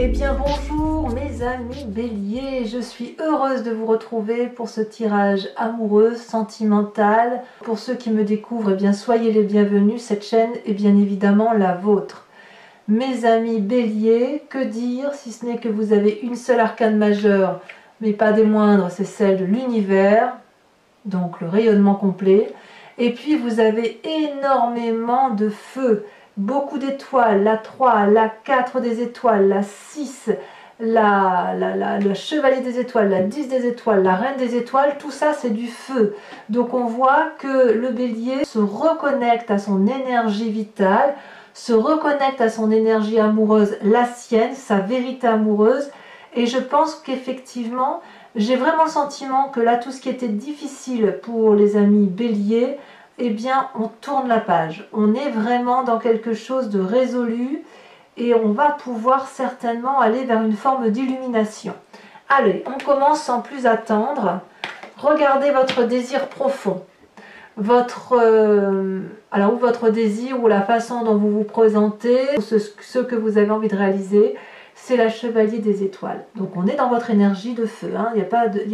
Eh bien bonjour mes amis béliers, je suis heureuse de vous retrouver pour ce tirage amoureux, sentimental. Pour ceux qui me découvrent, eh bien soyez les bienvenus, cette chaîne est bien évidemment la vôtre. Mes amis béliers, que dire si ce n'est que vous avez une seule arcane majeure, mais pas des moindres, c'est celle de l'univers, donc le rayonnement complet. Et puis vous avez énormément de feu. Beaucoup d'étoiles, la 3, la 4 des étoiles, la 6, le chevalier des étoiles, la 10 des étoiles, la reine des étoiles, tout ça c'est du feu. Donc on voit que le bélier se reconnecte à son énergie vitale, se reconnecte à son énergie amoureuse, la sienne, sa vérité amoureuse. Et je pense qu'effectivement, j'ai vraiment le sentiment que là, tout ce qui était difficile pour les amis béliers, eh bien, on tourne la page. On est vraiment dans quelque chose de résolu et on va pouvoir certainement aller vers une forme d'illumination. Allez, on commence sans plus attendre. Regardez votre désir profond. Votre désir ou la façon dont vous vous présentez, ce que vous avez envie de réaliser, c'est la chevalier des étoiles. Donc on est dans votre énergie de feu, hein, il n'y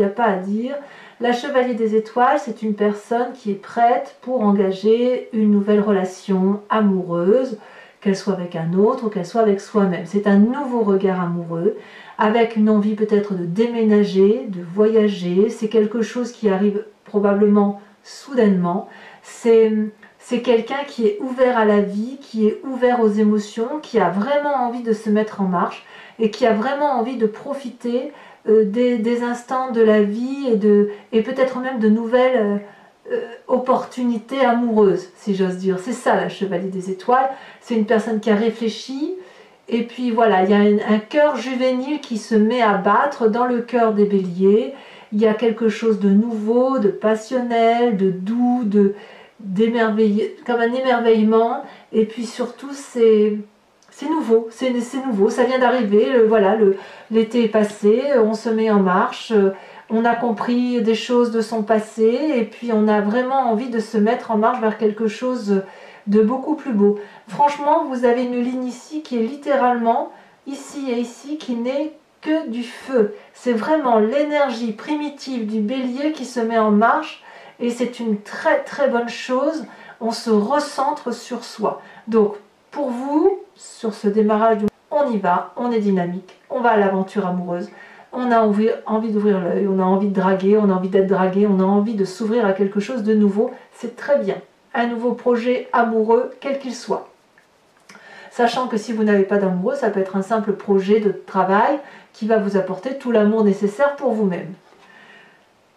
a pas à dire. La chevalier des étoiles, c'est une personne qui est prête pour engager une nouvelle relation amoureuse, qu'elle soit avec un autre ou qu'elle soit avec soi-même. C'est un nouveau regard amoureux, avec une envie peut-être de déménager, de voyager. C'est quelque chose qui arrive probablement soudainement. C'est quelqu'un qui est ouvert à la vie, qui est ouvert aux émotions, qui a vraiment envie de se mettre en marche et qui a vraiment envie de profiter des instants de la vie et peut-être même de nouvelles opportunités amoureuses, si j'ose dire. C'est ça la chevalier des étoiles, c'est une personne qui a réfléchi et puis voilà, il y a un cœur juvénile qui se met à battre dans le cœur des béliers. Il y a quelque chose de nouveau, de passionnel, de doux, comme un émerveillement, et puis surtout c'est nouveau, c'est nouveau, ça vient d'arriver, voilà, l'été est passé, on se met en marche, on a compris des choses de son passé, et puis on a vraiment envie de se mettre en marche vers quelque chose de beaucoup plus beau. Franchement, vous avez une ligne ici qui est littéralement, ici et ici, qui n'est que du feu. C'est vraiment l'énergie primitive du bélier qui se met en marche, et c'est une très très bonne chose. On se recentre sur soi. Donc pour vous, sur ce démarrage, on y va, on est dynamique, on va à l'aventure amoureuse. On a envie d'ouvrir l'œil, on a envie de draguer, on a envie d'être dragué, on a envie de s'ouvrir à quelque chose de nouveau. C'est très bien. Un nouveau projet amoureux, quel qu'il soit. Sachant que si vous n'avez pas d'amoureux, ça peut être un simple projet de travail qui va vous apporter tout l'amour nécessaire pour vous-même.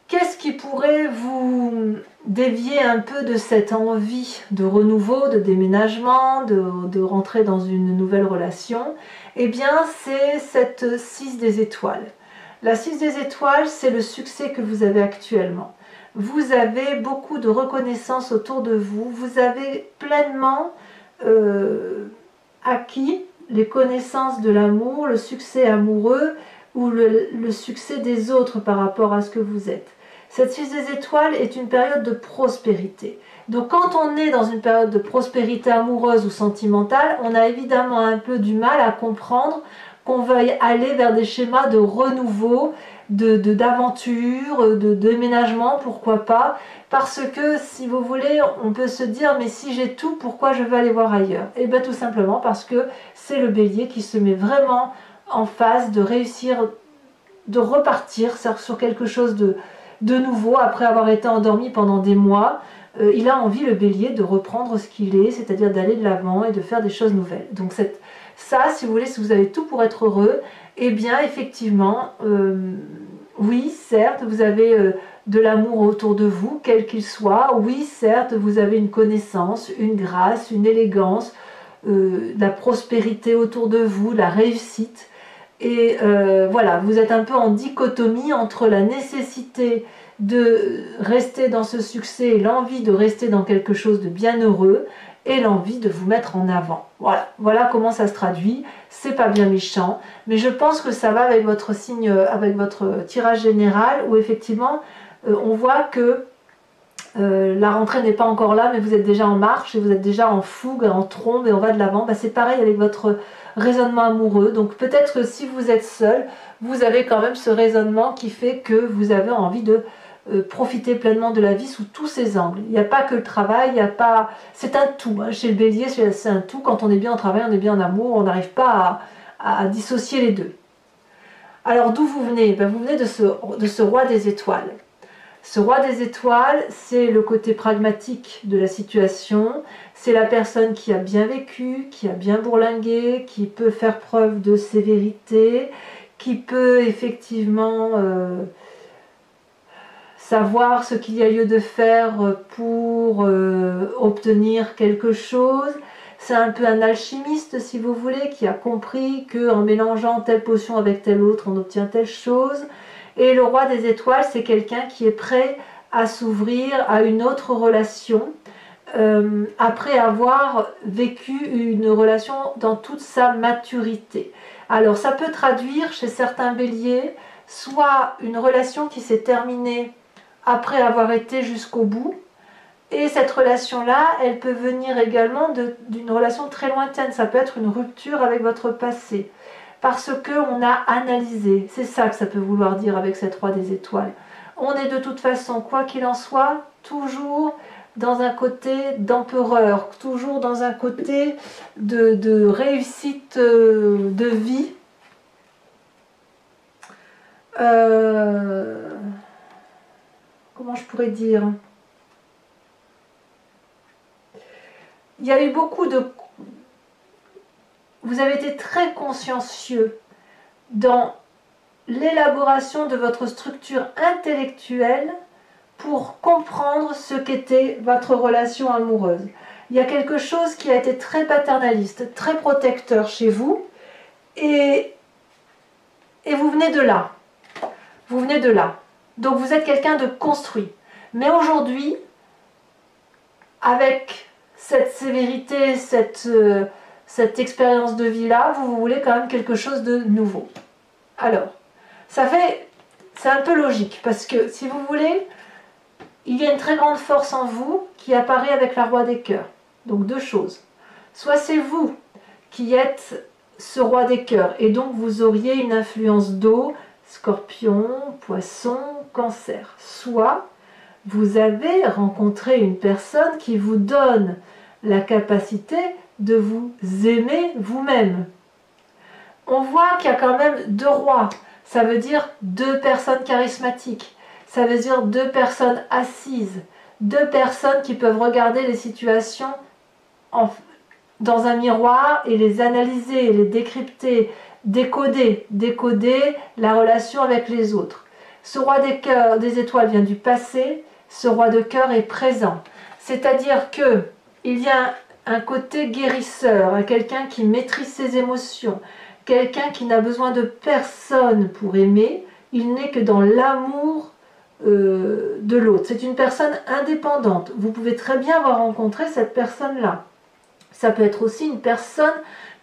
Qu'est-ce qui pourrait vous dévier un peu de cette envie de renouveau, de déménagement, de rentrer dans une nouvelle relation? Eh bien, c'est cette 6 des étoiles. La 6 des étoiles, c'est le succès que vous avez actuellement. Vous avez beaucoup de reconnaissance autour de vous. Vous avez pleinement acquis les connaissances de l'amour, le succès amoureux ou le succès des autres par rapport à ce que vous êtes. Cette 6 des étoiles est une période de prospérité. Donc quand on est dans une période de prospérité amoureuse ou sentimentale, on a évidemment un peu du mal à comprendre qu'on veuille aller vers des schémas de renouveau, d'aventure, de déménagement, pourquoi pas. Parce que si vous voulez, on peut se dire, mais si j'ai tout, pourquoi je veux aller voir ailleurs? Et bien tout simplement parce que c'est le bélier qui se met vraiment en phase de réussir, de repartir sur quelque chose de nouveau, après avoir été endormi pendant des mois. Il a envie, le bélier, de reprendre ce qu'il est, c'est-à-dire d'aller de l'avant et de faire des choses nouvelles. Donc ça, si vous voulez, si vous avez tout pour être heureux, eh bien effectivement, oui, certes, vous avez de l'amour autour de vous, quel qu'il soit. Oui, certes, vous avez une connaissance, une grâce, une élégance, de la prospérité autour de vous, la réussite. Et voilà, vous êtes un peu en dichotomie entre la nécessité de rester dans ce succès et l'envie de rester dans quelque chose de bien heureux et l'envie de vous mettre en avant. Voilà comment ça se traduit. C'est pas bien méchant, mais je pense que ça va avec votre signe, avec votre tirage général où effectivement on voit que la rentrée n'est pas encore là, mais vous êtes déjà en marche et vous êtes déjà en fougue, en trombe et on va de l'avant. C'est pareil avec votre raisonnement amoureux. Donc peut-être que si vous êtes seul, vous avez quand même ce raisonnement qui fait que vous avez envie de profiter pleinement de la vie sous tous ses angles. Il n'y a pas que le travail, il n'y a pas... c'est un tout. Hein. Chez le bélier, c'est un tout. Quand on est bien au travail, on est bien en amour, on n'arrive pas à dissocier les deux. Alors d'où vous venez? Ben, vous venez de ce roi des étoiles. Ce roi des étoiles, c'est le côté pragmatique de la situation, c'est la personne qui a bien vécu, qui a bien bourlingué, qui peut faire preuve de sévérité, qui peut effectivement savoir ce qu'il y a lieu de faire pour obtenir quelque chose. C'est un peu un alchimiste, si vous voulez, qui a compris qu'en mélangeant telle potion avec telle autre, on obtient telle chose. Et le roi des étoiles, c'est quelqu'un qui est prêt à s'ouvrir à une autre relation, après avoir vécu une relation dans toute sa maturité. Alors ça peut traduire chez certains béliers, soit une relation qui s'est terminée après avoir été jusqu'au bout, et cette relation-là, elle peut venir également d'une relation très lointaine. Ça peut être une rupture avec votre passé. Parce qu'on a analysé. C'est ça que ça peut vouloir dire avec cette roi des étoiles. On est de toute façon, quoi qu'il en soit, toujours dans un côté d'empereur, toujours dans un côté de réussite de vie. Comment je pourrais dire ? Il y a eu beaucoup de... Vous avez été très consciencieux dans l'élaboration de votre structure intellectuelle pour comprendre ce qu'était votre relation amoureuse. Il y a quelque chose qui a été très paternaliste, très protecteur chez vous, et vous venez de là. Vous venez de là. Donc vous êtes quelqu'un de construit. Mais aujourd'hui, avec cette sévérité, cette expérience de vie-là, vous voulez quand même quelque chose de nouveau. Alors, c'est un peu logique, parce que si vous voulez, il y a une très grande force en vous qui apparaît avec la roi des cœurs. Donc deux choses. Soit c'est vous qui êtes ce roi des cœurs, et donc vous auriez une influence d'eau, Scorpion, Poisson, Cancer. Soit vous avez rencontré une personne qui vous donne la capacité de vous aimer vous-même. On voit qu'il y a quand même deux rois. Ça veut dire deux personnes charismatiques. Ça veut dire deux personnes assises. Deux personnes qui peuvent regarder les situations dans un miroir et les analyser, les décrypter, décoder la relation avec les autres. Ce roi des cœurs, des étoiles vient du passé. Ce roi de cœur est présent. C'est-à-dire que il y a un côté guérisseur, quelqu'un qui maîtrise ses émotions, quelqu'un qui n'a besoin de personne pour aimer, il n'est que dans l'amour de l'autre. C'est une personne indépendante. Vous pouvez très bien avoir rencontré cette personne-là. Ça peut être aussi une personne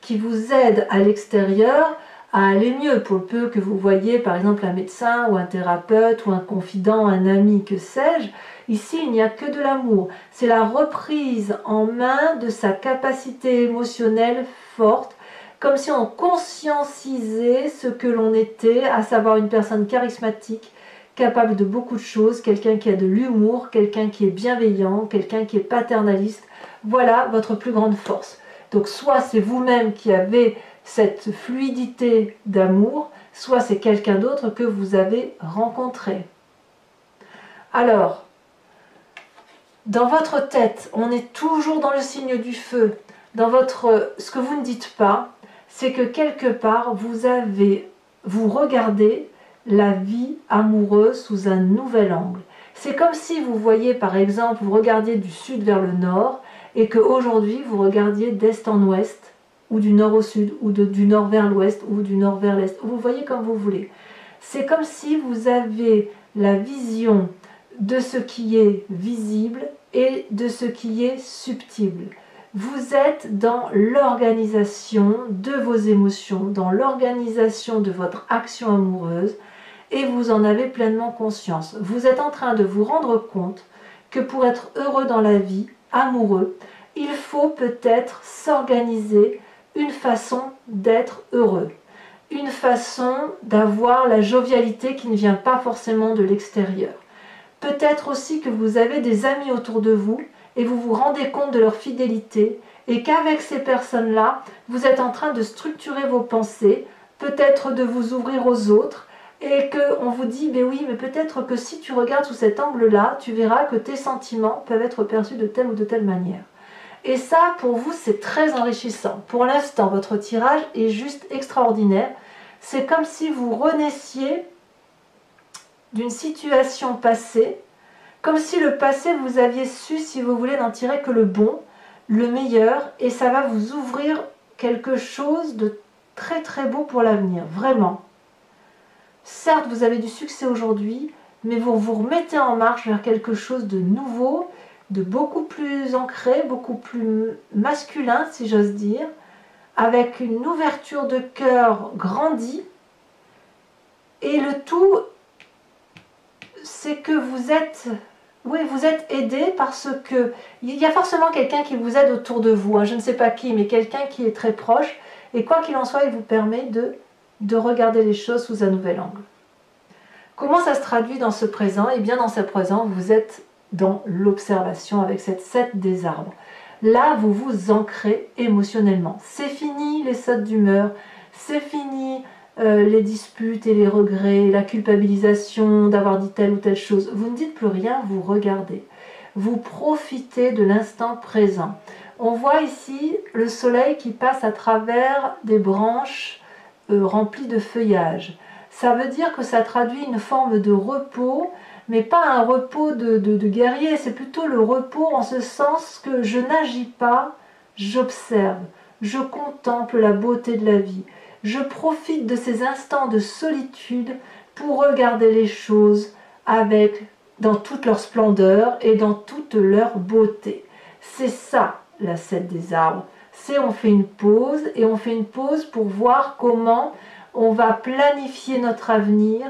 qui vous aide à l'extérieur à aller mieux, pour le peu que vous voyez par exemple un médecin ou un thérapeute ou un confident, un ami, que sais-je. Ici, il n'y a que de l'amour. C'est la reprise en main de sa capacité émotionnelle forte, comme si on conscientisait ce que l'on était, à savoir une personne charismatique, capable de beaucoup de choses, quelqu'un qui a de l'humour, quelqu'un qui est bienveillant, quelqu'un qui est paternaliste. Voilà votre plus grande force. Donc soit c'est vous-même qui avez cette fluidité d'amour, soit c'est quelqu'un d'autre que vous avez rencontré. Alors, dans votre tête, on est toujours dans le signe du feu. Ce que vous ne dites pas, c'est que quelque part, vous regardez la vie amoureuse sous un nouvel angle. C'est comme si vous voyez, par exemple, vous regardiez du sud vers le nord, et qu'aujourd'hui, vous regardiez d'est en ouest, ou du nord au sud, ou du nord vers l'ouest, ou du nord vers l'est. Vous voyez comme vous voulez. C'est comme si vous avez la vision de ce qui est visible et de ce qui est subtil. Vous êtes dans l'organisation de vos émotions, dans l'organisation de votre action amoureuse, et vous en avez pleinement conscience. Vous êtes en train de vous rendre compte que pour être heureux dans la vie, amoureux, il faut peut-être s'organiser une façon d'être heureux, une façon d'avoir la jovialité qui ne vient pas forcément de l'extérieur. Peut-être aussi que vous avez des amis autour de vous et vous vous rendez compte de leur fidélité et qu'avec ces personnes-là, vous êtes en train de structurer vos pensées, peut-être de vous ouvrir aux autres et qu'on vous dit, mais oui, mais peut-être que si tu regardes sous cet angle-là, tu verras que tes sentiments peuvent être perçus de telle ou de telle manière. Et ça, pour vous, c'est très enrichissant. Pour l'instant, votre tirage est juste extraordinaire. C'est comme si vous renaissiez d'une situation passée, comme si le passé, vous aviez su, si vous voulez, n'en tirer que le bon, le meilleur, et ça va vous ouvrir quelque chose de très très beau pour l'avenir, vraiment. Certes, vous avez du succès aujourd'hui, mais vous vous remettez en marche vers quelque chose de nouveau, de beaucoup plus ancré, beaucoup plus masculin, si j'ose dire, avec une ouverture de cœur grandie, et le tout, c'est que vous êtes aidé parce que il y a forcément quelqu'un qui vous aide autour de vous, hein, je ne sais pas qui, mais quelqu'un qui est très proche, et quoi qu'il en soit, il vous permet de regarder les choses sous un nouvel angle. Comment ça se traduit dans ce présent? Eh bien, dans ce présent, vous êtes dans l'observation avec cette 7 des arbres. Là, vous vous ancrez émotionnellement. C'est fini les sautes d'humeur, c'est fini les disputes et les regrets, la culpabilisation d'avoir dit telle ou telle chose. Vous ne dites plus rien, vous regardez. Vous profitez de l'instant présent. On voit ici le soleil qui passe à travers des branches remplies de feuillage. Ça veut dire que ça traduit une forme de repos, mais pas un repos de guerrier, c'est plutôt le repos en ce sens que je n'agis pas, j'observe, je contemple la beauté de la vie. Je profite de ces instants de solitude pour regarder les choses dans toute leur splendeur et dans toute leur beauté. C'est ça la 7 des arbres. C'est on fait une pause et on fait une pause pour voir comment on va planifier notre avenir,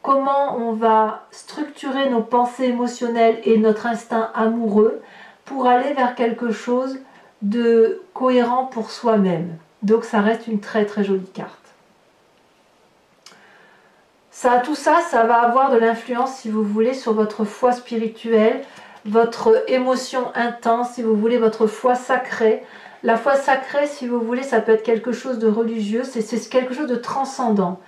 comment on va structurer nos pensées émotionnelles et notre instinct amoureux pour aller vers quelque chose de cohérent pour soi-même. Donc ça reste une très très jolie carte. Tout ça, ça va avoir de l'influence, si vous voulez, sur votre foi spirituelle, votre émotion intense, si vous voulez, votre foi sacrée. La foi sacrée, si vous voulez, ça peut être quelque chose de religieux, c'est quelque chose de transcendant.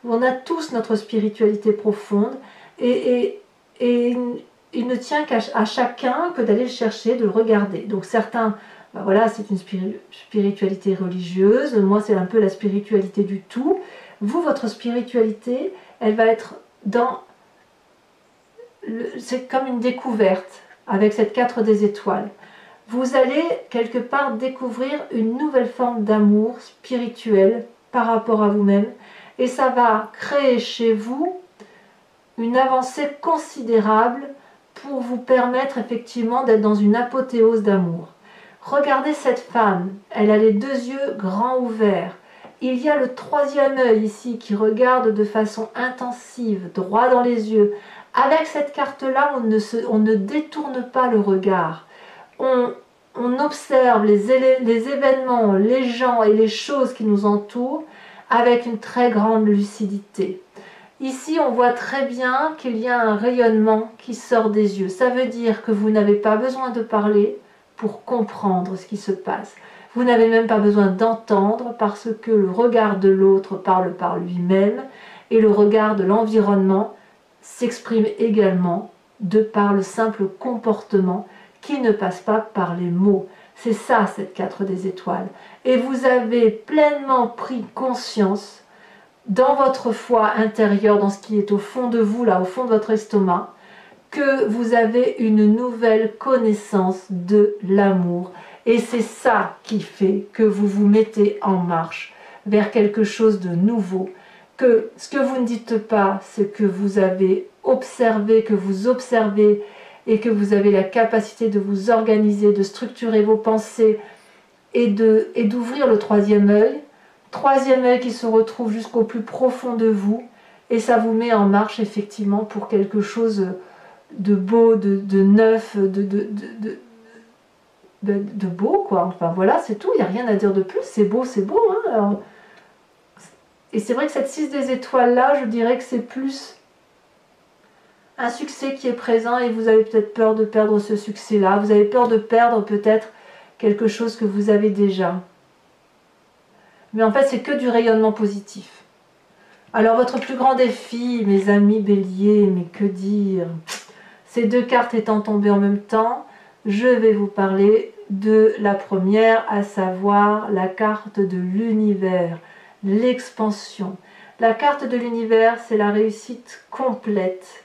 On a tous notre spiritualité profonde et il ne tient qu'à chacun que d'aller le chercher, de le regarder. Donc certains, ben voilà, c'est une spiritualité religieuse, moi c'est un peu la spiritualité du tout. Vous, votre spiritualité, elle va être c'est comme une découverte avec cette 4 des étoiles. Vous allez quelque part découvrir une nouvelle forme d'amour spirituel par rapport à vous-même et ça va créer chez vous une avancée considérable pour vous permettre effectivement d'être dans une apothéose d'amour. Regardez cette femme, elle a les 2 yeux grands ouverts. Il y a le 3e œil ici qui regarde de façon intensive, droit dans les yeux. Avec cette carte-là, on ne détourne pas le regard. On observe les événements, les gens et les choses qui nous entourent avec une très grande lucidité. Ici, on voit très bien qu'il y a un rayonnement qui sort des yeux. Ça veut dire que vous n'avez pas besoin de parler pour comprendre ce qui se passe. Vous n'avez même pas besoin d'entendre parce que le regard de l'autre parle par lui-même et le regard de l'environnement s'exprime également de par le simple comportement qui ne passe pas par les mots. C'est ça, cette 4 des étoiles. Et vous avez pleinement pris conscience dans votre foi intérieure, dans ce qui est au fond de vous, là, au fond de votre estomac, que vous avez une nouvelle connaissance de l'amour. Et c'est ça qui fait que vous vous mettez en marche vers quelque chose de nouveau. Que ce que vous ne dites pas, c'est que vous avez observé, que vous observez et que vous avez la capacité de vous organiser, de structurer vos pensées et d'ouvrir le 3e œil. 3e œil qui se retrouve jusqu'au plus profond de vous et ça vous met en marche effectivement pour quelque chose de beau, de neuf, de beau, quoi. Enfin voilà, c'est tout, il n'y a rien à dire de plus, c'est beau, hein. Alors, et c'est vrai que cette 6 des étoiles là, je dirais que c'est plus un succès qui est présent et vous avez peut-être peur de perdre ce succès-là. Vous avez peur de perdre peut-être quelque chose que vous avez déjà. Mais en fait, c'est que du rayonnement positif. Alors, votre plus grand défi, mes amis béliers, mais que dire? Ces deux cartes étant tombées en même temps, je vais vous parler de la première, à savoir la carte de l'univers, l'expansion. La carte de l'univers, c'est la réussite complète.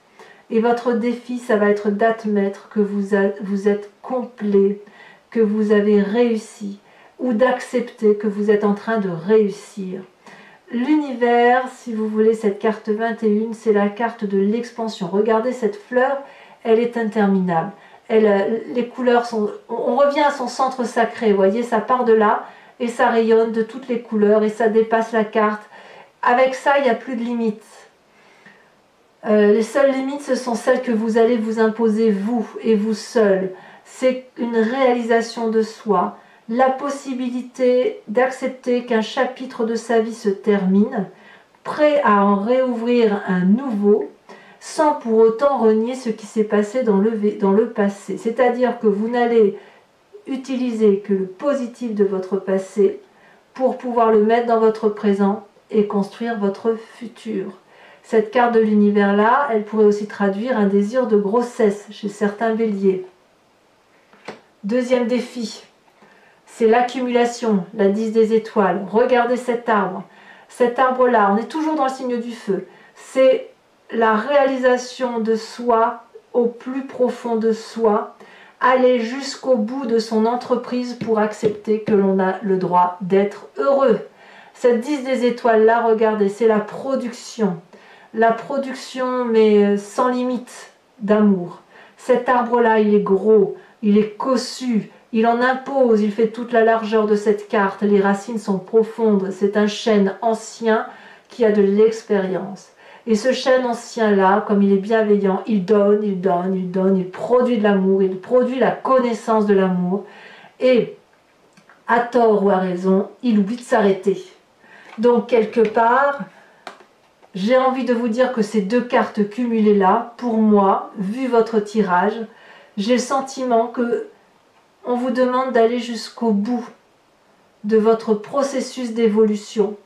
Et votre défi, ça va être d'admettre que vous êtes complet, que vous avez réussi, ou d'accepter que vous êtes en train de réussir. L'univers, si vous voulez, cette carte 21, c'est la carte de l'expansion. Regardez cette fleur, elle est interminable. Les couleurs sont... On revient à son centre sacré, vous voyez, ça part de là, et ça rayonne de toutes les couleurs, et ça dépasse la carte. Avec ça, il n'y a plus de limites. Les seules limites, ce sont celles que vous allez vous imposer, vous et vous seul. C'est une réalisation de soi, la possibilité d'accepter qu'un chapitre de sa vie se termine, prêt à en réouvrir un nouveau, sans pour autant renier ce qui s'est passé dans le passé. C'est-à-dire que vous n'allez utiliser que le positif de votre passé pour pouvoir le mettre dans votre présent et construire votre futur. Cette carte de l'univers-là, elle pourrait aussi traduire un désir de grossesse chez certains béliers. Deuxième défi, c'est l'accumulation, la 10 des étoiles. Regardez cet arbre. Cet arbre-là, on est toujours dans le signe du feu. C'est la réalisation de soi au plus profond de soi, aller jusqu'au bout de son entreprise pour accepter que l'on a le droit d'être heureux. Cette 10 des étoiles-là, regardez, c'est la production. La production, mais sans limite, d'amour. Cet arbre-là, il est gros, il est cossu, il en impose, il fait toute la largeur de cette carte. Les racines sont profondes, c'est un chêne ancien qui a de l'expérience. Et ce chêne ancien-là, comme il est bienveillant, il donne, il donne, il donne, il produit de l'amour, il produit la connaissance de l'amour. Et, à tort ou à raison, il oublie de s'arrêter. Donc, quelque part, j'ai envie de vous dire que ces deux cartes cumulées là, pour moi, vu votre tirage, j'ai le sentiment que on vous demande d'aller jusqu'au bout de votre processus d'évolution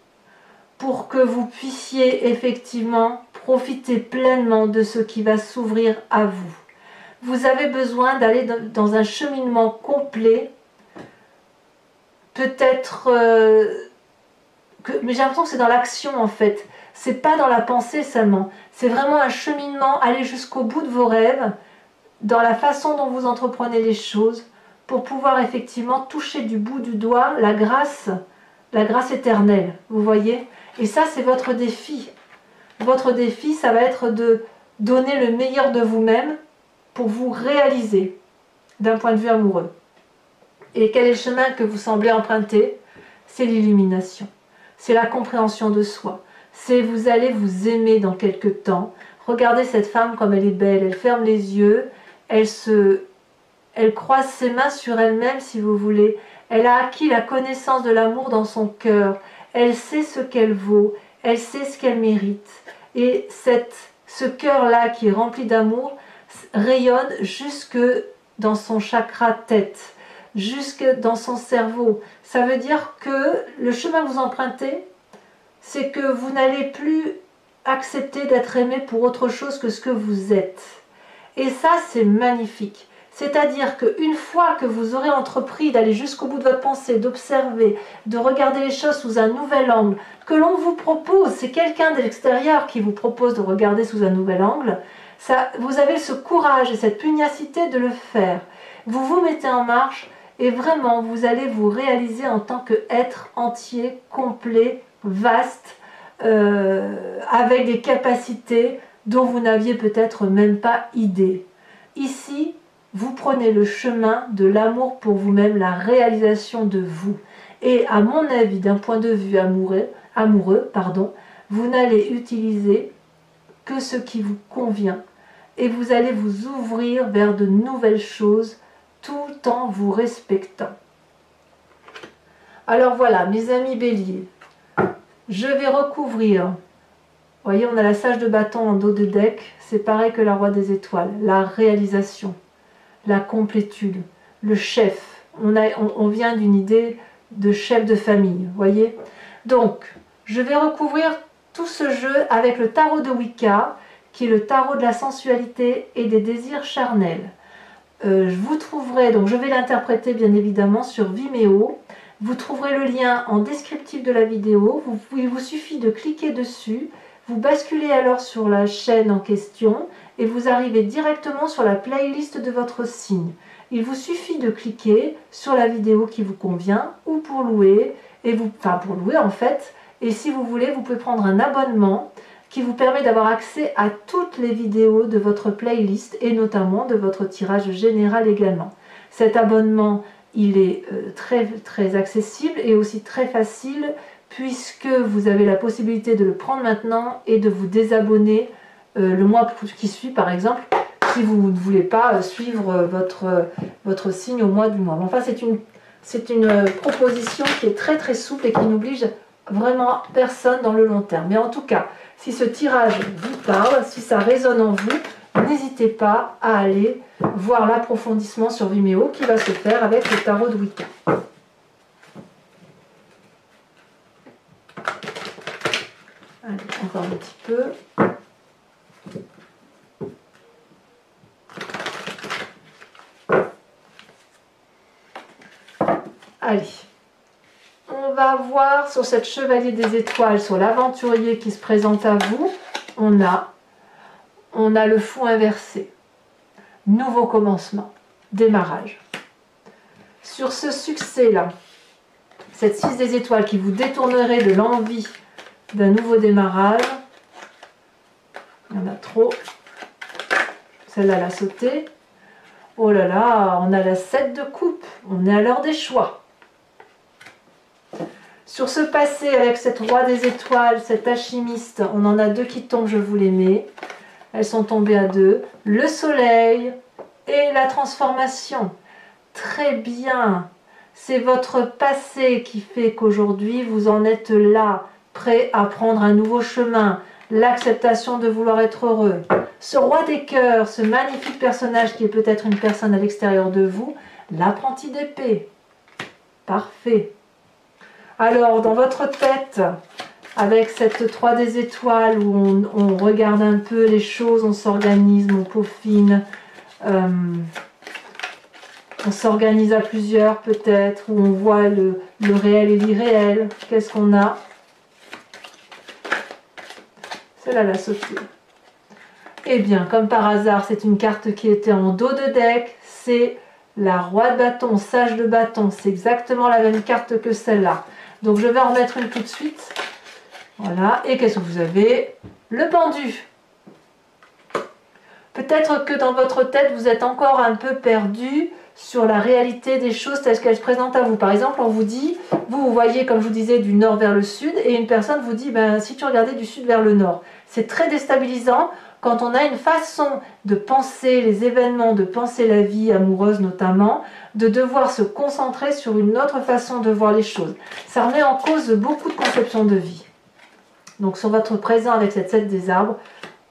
pour que vous puissiez effectivement profiter pleinement de ce qui va s'ouvrir à vous. Vous avez besoin d'aller dans un cheminement complet, peut-être... mais j'ai l'impression que c'est dans l'action en fait. C'est pas dans la pensée seulement. C'est vraiment un cheminement, aller jusqu'au bout de vos rêves, dans la façon dont vous entreprenez les choses, pour pouvoir effectivement toucher du bout du doigt la grâce éternelle. Vous voyez? Et ça, c'est votre défi. Votre défi, ça va être de donner le meilleur de vous-même pour vous réaliser d'un point de vue amoureux. Et quel est le chemin que vous semblez emprunter? C'est l'illumination. C'est la compréhension de soi. C'est vous allez vous aimer dans quelque temps. Regardez cette femme comme elle est belle. Elle ferme les yeux. Elle croise ses mains sur elle-même, si vous voulez. Elle a acquis la connaissance de l'amour dans son cœur. Elle sait ce qu'elle vaut. Elle sait ce qu'elle mérite. Et ce cœur-là qui est rempli d'amour rayonne jusque dans son chakra tête, jusque dans son cerveau. Ça veut dire que le chemin que vous empruntez, c'est que vous n'allez plus accepter d'être aimé pour autre chose que ce que vous êtes. Et ça, c'est magnifique. C'est-à-dire qu'une fois que vous aurez entrepris d'aller jusqu'au bout de votre pensée, d'observer, de regarder les choses sous un nouvel angle, que l'on vous propose, c'est quelqu'un de l'extérieur qui vous propose de regarder sous un nouvel angle, ça, vous avez ce courage et cette pugnacité de le faire. Vous vous mettez en marche et vraiment vous allez vous réaliser en tant qu'être entier, complet, vaste, avec des capacités dont vous n'aviez peut-être même pas idée. Ici, vous prenez le chemin de l'amour pour vous-même, la réalisation de vous. Et à mon avis, d'un point de vue amoureux, vous n'allez utiliser que ce qui vous convient. Et vous allez vous ouvrir vers de nouvelles choses tout en vous respectant. Alors voilà, mes amis béliers, je vais recouvrir, vous voyez, on a la sage de bâton en dos de deck, c'est pareil que la roi des étoiles, la réalisation, la complétude, le chef. On vient d'une idée de chef de famille, vous voyez. Donc, je vais recouvrir tout ce jeu avec le tarot de Wicca, qui est le tarot de la sensualité et des désirs charnels. Vous trouverez, donc je vais l'interpréter bien évidemment sur Vimeo. Vous trouverez le lien en descriptif de la vidéo. Il vous suffit de cliquer dessus. Vous basculez alors sur la chaîne en question et vous arrivez directement sur la playlist de votre signe. Il vous suffit de cliquer sur la vidéo qui vous convient ou pour louer, enfin pour louer en fait. Et si vous voulez, vous pouvez prendre un abonnement qui vous permet d'avoir accès à toutes les vidéos de votre playlist et notamment de votre tirage général également. Cet abonnement, il est très accessible et aussi très facile puisque vous avez la possibilité de le prendre maintenant et de vous désabonner le mois qui suit par exemple si vous ne voulez pas suivre votre signe au mois du mois. Enfin, c'est une proposition qui est très souple et qui n'oblige vraiment personne dans le long terme. Mais en tout cas, si ce tirage vous parle, si ça résonne en vous, n'hésitez pas à aller voir l'approfondissement sur Vimeo qui va se faire avec le tarot de Wicca. Allez, encore un petit peu. Allez, on va voir sur cette chevalier des étoiles, sur l'aventurier qui se présente à vous, on a le fou inversé, nouveau commencement, démarrage. Sur ce succès-là, cette 6 des étoiles qui vous détournerait de l'envie d'un nouveau démarrage, il y en a trop, celle-là l'a sauté. Oh là là, on a la 7 de coupe, on est à l'heure des choix. Sur ce passé avec cette roi des étoiles, cette alchimiste, on en a deux qui tombent, je vous les mets. Elles sont tombées à deux. Le soleil et la transformation. Très bien. C'est votre passé qui fait qu'aujourd'hui vous en êtes là, prêt à prendre un nouveau chemin. L'acceptation de vouloir être heureux. Ce roi des cœurs, ce magnifique personnage qui est peut-être une personne à l'extérieur de vous, l'apprenti d'épée. Parfait. Alors, dans votre tête, avec cette 3 des étoiles où on regarde un peu les choses, on s'organise, on peaufine, on s'organise à plusieurs peut-être, où on voit le réel et l'irréel. Qu'est-ce qu'on a? Celle-là l'a sauté. Eh bien, comme par hasard, c'est une carte qui était en dos de deck, c'est la roi de bâton, sage de bâton, c'est exactement la même carte que celle-là. Donc je vais en remettre une tout de suite. Voilà, et qu'est-ce que vous avez? Le pendu. Peut-être que dans votre tête, vous êtes encore un peu perdu sur la réalité des choses telles qu'elles se présentent à vous. Par exemple, on vous dit, vous voyez, comme je vous disais, du nord vers le sud, et une personne vous dit, ben, si tu regardais du sud vers le nord. C'est très déstabilisant quand on a une façon de penser les événements, de penser la vie amoureuse notamment, de devoir se concentrer sur une autre façon de voir les choses. Ça remet en cause beaucoup de conceptions de vie. Donc sur votre présent avec cette 7 des arbres,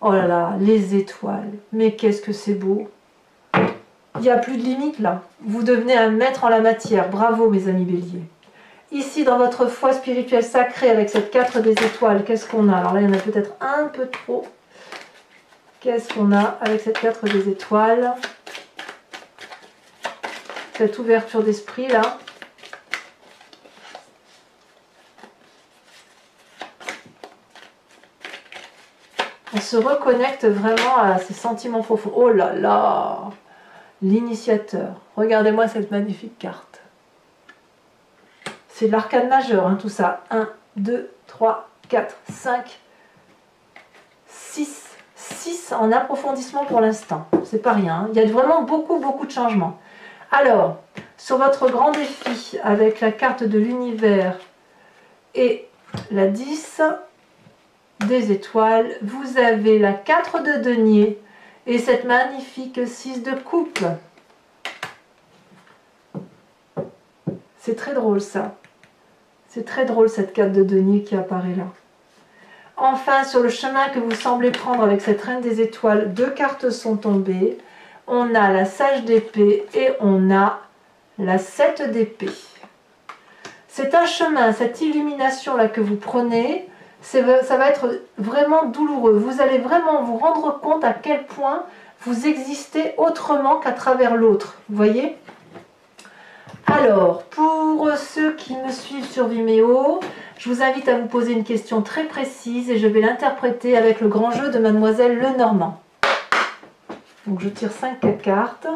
oh là là, les étoiles, mais qu'est-ce que c'est beau! Il n'y a plus de limite là. Vous devenez un maître en la matière. Bravo mes amis béliers. Ici dans votre foi spirituelle sacrée avec cette 4 des étoiles, qu'est-ce qu'on a? Alors là il y en a peut-être un peu trop. Qu'est-ce qu'on a avec cette 4 des étoiles? Cette ouverture d'esprit là. On se reconnecte vraiment à ces sentiments profonds. Oh là là! L'initiateur. Regardez-moi cette magnifique carte. C'est de l'arcane majeur, hein, tout ça. 1, 2, 3, 4, 5, 6. 6 en approfondissement pour l'instant. C'est pas rien. Hein. Il y a vraiment beaucoup de changements. Alors, sur votre grand défi, avec la carte de l'univers et la 10 des étoiles, vous avez la 4 de denier et cette magnifique 6 de coupe. C'est très drôle ça. C'est très drôle cette carte de denier qui apparaît là. Enfin, sur le chemin que vous semblez prendre avec cette reine des étoiles, 2 cartes sont tombées. On a la sage d'épée et on a la 7 d'épée. C'est un chemin, cette illumination là que vous prenez, ça va être vraiment douloureux. Vous allez vraiment vous rendre compte à quel point vous existez autrement qu'à travers l'autre. Vous voyez? Alors, pour ceux qui me suivent sur Vimeo, je vous invite à vous poser une question très précise et je vais l'interpréter avec le grand jeu de Mademoiselle Lenormand. Donc je tire 5 cartes.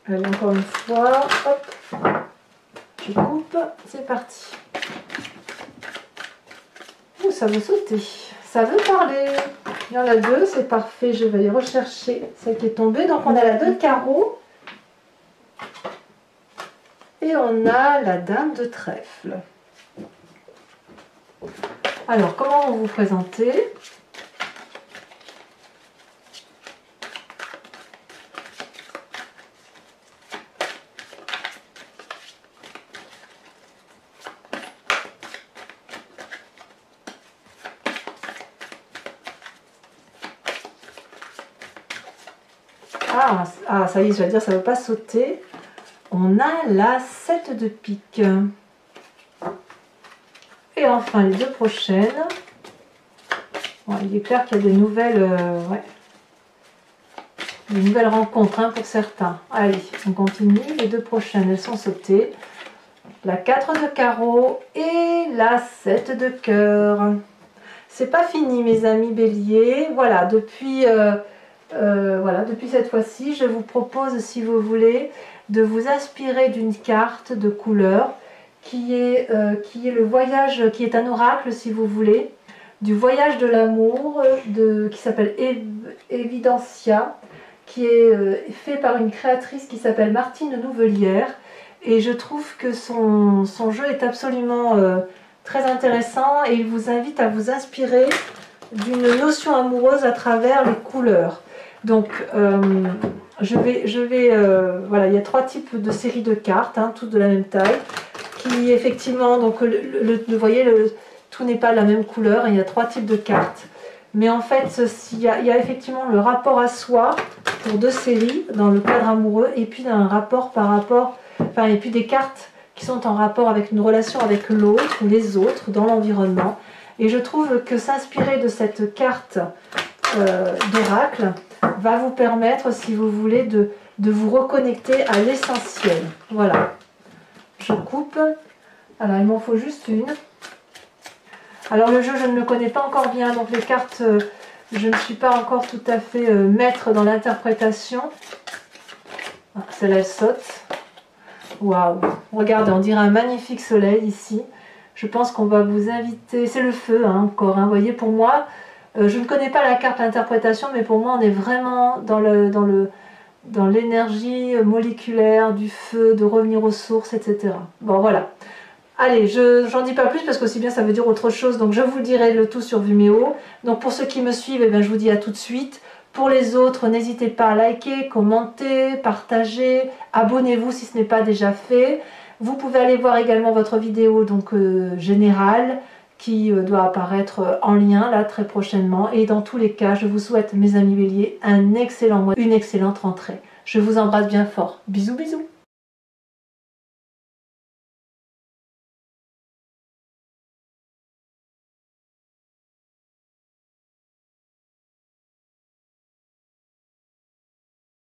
Allez, encore une fois, hop, je coupe, c'est parti. Ouh, ça veut sauter, ça veut parler. Il y en a 2, c'est parfait, je vais aller rechercher celle qui est tombée. Donc on a la 2 de carreau et on a la dame de trèfle. Alors, comment vous vous présentez ? Ah, ça y est, je vais dire, ça ne veut pas sauter. On a la 7 de pique. Et enfin, les 2 prochaines. Bon, il est clair qu'il y a des nouvelles, des nouvelles rencontres hein, pour certains. Allez, on continue. Les 2 prochaines, elles sont sautées. La 4 de carreau et la 7 de cœur. C'est pas fini, mes amis béliers. Voilà, depuis cette fois-ci, je vous propose, si vous voulez, de vous inspirer d'une carte de couleur qui est le voyage, qui est un oracle, si vous voulez, du voyage de l'amour, qui s'appelle Evidencia, qui est fait par une créatrice qui s'appelle Martine Nouvelière. Et je trouve que son jeu est absolument très intéressant et il vous invite à vous inspirer d'une notion amoureuse à travers les couleurs. Donc, voilà, il y a 3 types de séries de cartes, hein, toutes de la même taille, qui effectivement, donc, vous voyez, tout n'est pas de la même couleur, il y a 3 types de cartes. Mais en fait, il y a effectivement le rapport à soi pour 2 séries dans le cadre amoureux, et puis un rapport et puis des cartes qui sont en rapport avec une relation avec l'autre ou les autres dans l'environnement. Et je trouve que s'inspirer de cette carte d'oracle va vous permettre, si vous voulez, de vous reconnecter à l'essentiel. Voilà. Je coupe. Alors, il m'en faut juste une. Alors, le jeu, je ne le connais pas encore bien, donc les cartes, je ne suis pas encore tout à fait maître dans l'interprétation. Ah, celle-là, elle saute. Waouh! Regardez, on dirait un magnifique soleil ici. Je pense qu'on va vous inviter... C'est le feu, hein, encore. Hein. Vous voyez, pour moi... je ne connais pas la carte d'interprétation, mais pour moi, on est vraiment dans l'énergie moléculaire du feu, de revenir aux sources, etc. Bon, voilà. Allez, j'en dis pas plus parce qu'aussi bien ça veut dire autre chose, donc je vous dirai le tout sur Vimeo. Donc pour ceux qui me suivent, eh bien, je vous dis à tout de suite. Pour les autres, n'hésitez pas à liker, commenter, partager, abonnez-vous si ce n'est pas déjà fait. Vous pouvez aller voir également votre vidéo donc générale, qui doit apparaître en lien là très prochainement. Et dans tous les cas, je vous souhaite, mes amis béliers, un excellent mois, une excellente rentrée. Je vous embrasse bien fort. Bisous, bisous.